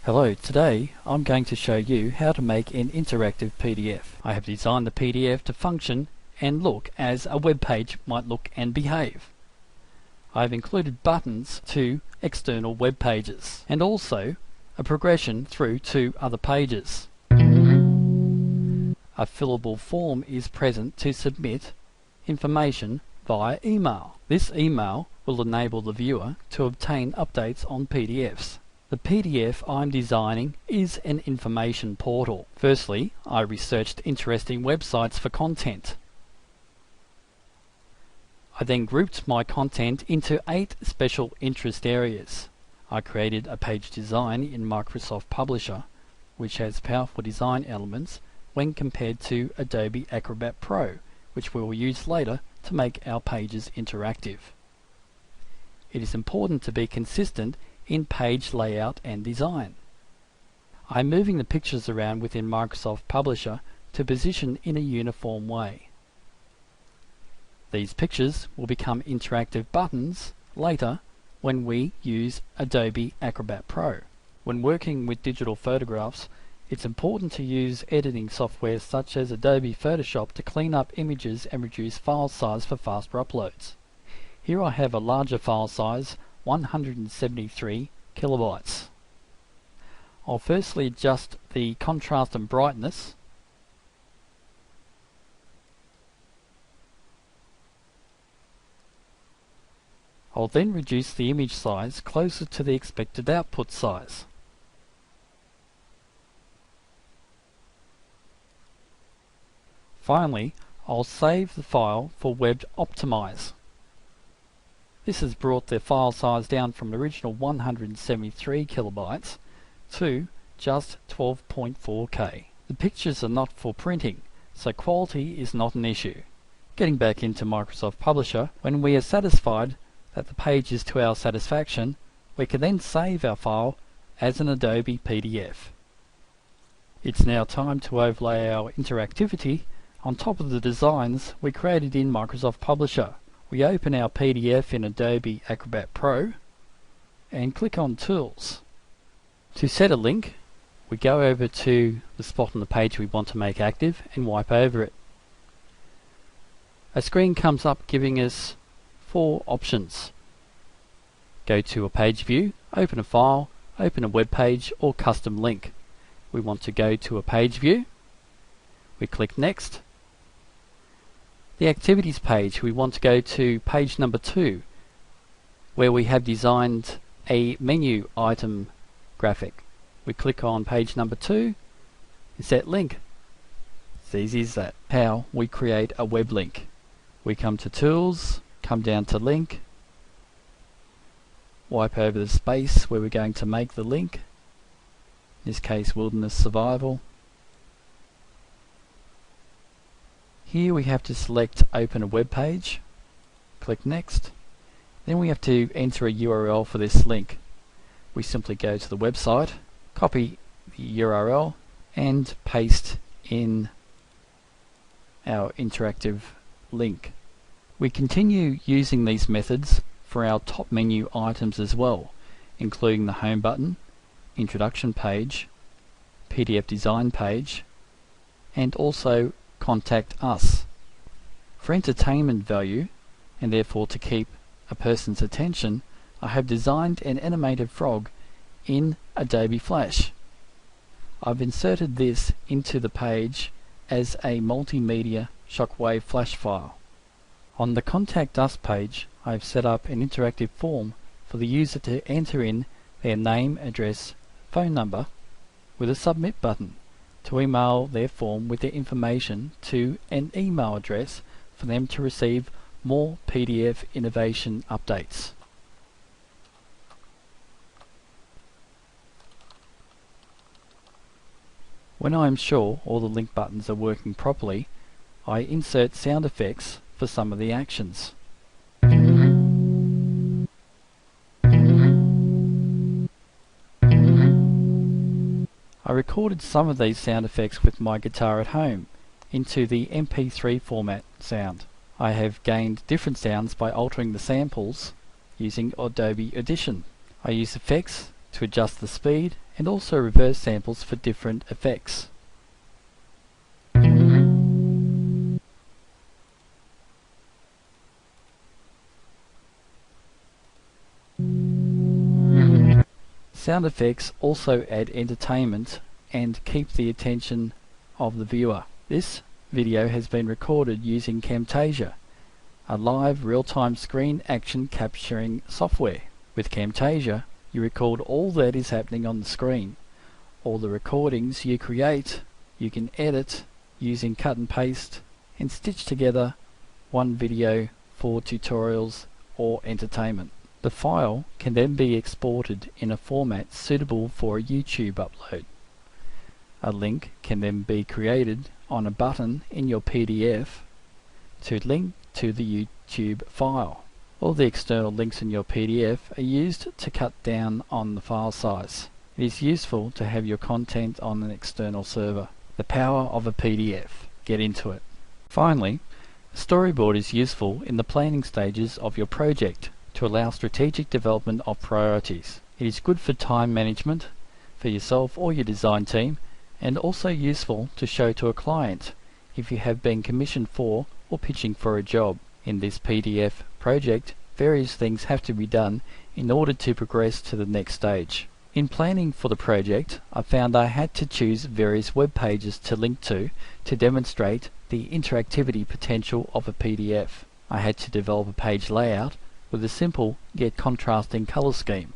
Hello, today I'm going to show you how to make an interactive PDF. I have designed the PDF to function and look as a web page might look and behave. I've included buttons to external web pages and also a progression through to other pages. A fillable form is present to submit information via email. This email will enable the viewer to obtain updates on PDFs. The PDF I'm designing is an information portal. Firstly, I researched interesting websites for content. I then grouped my content into 8 special interest areas. I created a page design in Microsoft Publisher, which has powerful design elements when compared to Adobe Acrobat Pro, which we will use later to make our pages interactive. It is important to be consistent in page layout and design. I'm moving the pictures around within Microsoft Publisher to position in a uniform way. These pictures will become interactive buttons later when we use Adobe Acrobat Pro. When working with digital photographs, it's important to use editing software such as Adobe Photoshop to clean up images and reduce file size for faster uploads. Here I have a larger file size, 173 kilobytes. I'll firstly adjust the contrast and brightness. I'll then reduce the image size closer to the expected output size. Finally, I'll save the file for Web Optimize. This has brought the file size down from the original 173 kilobytes to just 12.4K. The pictures are not for printing, so quality is not an issue. Getting back into Microsoft Publisher, when we are satisfied that the page is to our satisfaction, we can then save our file as an Adobe PDF. It's now time to overlay our interactivity on top of the designs we created in Microsoft Publisher. We open our PDF in Adobe Acrobat Pro and click on Tools. To set a link, we go over to the spot on the page we want to make active and wipe over it. A screen comes up giving us 4 options. Go to a page view, open a file, open a web page or custom link. We want to go to a page view. We click Next. The activities page, we want to go to page number 2, where we have designed a menu item graphic. We click on page number 2 and set link. It's easy as that. How we create a web link. We come to Tools, come down to Link, wipe over the space where we're going to make the link, in this case Wilderness Survival. Here we have to select Open a Web Page, click Next. Then we have to enter a URL for this link. We simply go to the website, copy the URL and paste in our interactive link. We continue using these methods for our top menu items as well, including the Home button, Introduction page, PDF Design page, and also Contact Us. For entertainment value, and therefore to keep a person's attention, I have designed an animated frog in Adobe Flash. I've inserted this into the page as a multimedia Shockwave Flash file. On the Contact Us page, I've set up an interactive form for the user to enter in their name, address, phone number with a Submit button to email their form with their information to an email address for them to receive more PDF innovation updates. When I am sure all the link buttons are working properly, I insert sound effects for some of the actions. I recorded some of these sound effects with my guitar at home into the MP3 format sound. I have gained different sounds by altering the samples using Adobe Audition. I use effects to adjust the speed and also reverse samples for different effects. Sound effects also add entertainment and keep the attention of the viewer. This video has been recorded using Camtasia, a live real-time screen action capturing software. With Camtasia, you record all that is happening on the screen. All the recordings you create, you can edit using cut and paste and stitch together one video for tutorials or entertainment. The file can then be exported in a format suitable for a YouTube upload. A link can then be created on a button in your PDF to link to the YouTube file. All the external links in your PDF are used to cut down on the file size. It is useful to have your content on an external server. The power of a PDF. Get into it. Finally, a storyboard is useful in the planning stages of your project to allow strategic development of priorities. It is good for time management for yourself or your design team, and also useful to show to a client if you have been commissioned for or pitching for a job. In this PDF project, various things have to be done in order to progress to the next stage. In planning for the project, I found I had to choose various web pages to link to demonstrate the interactivity potential of a PDF. I had to develop a page layout with a simple yet contrasting color scheme.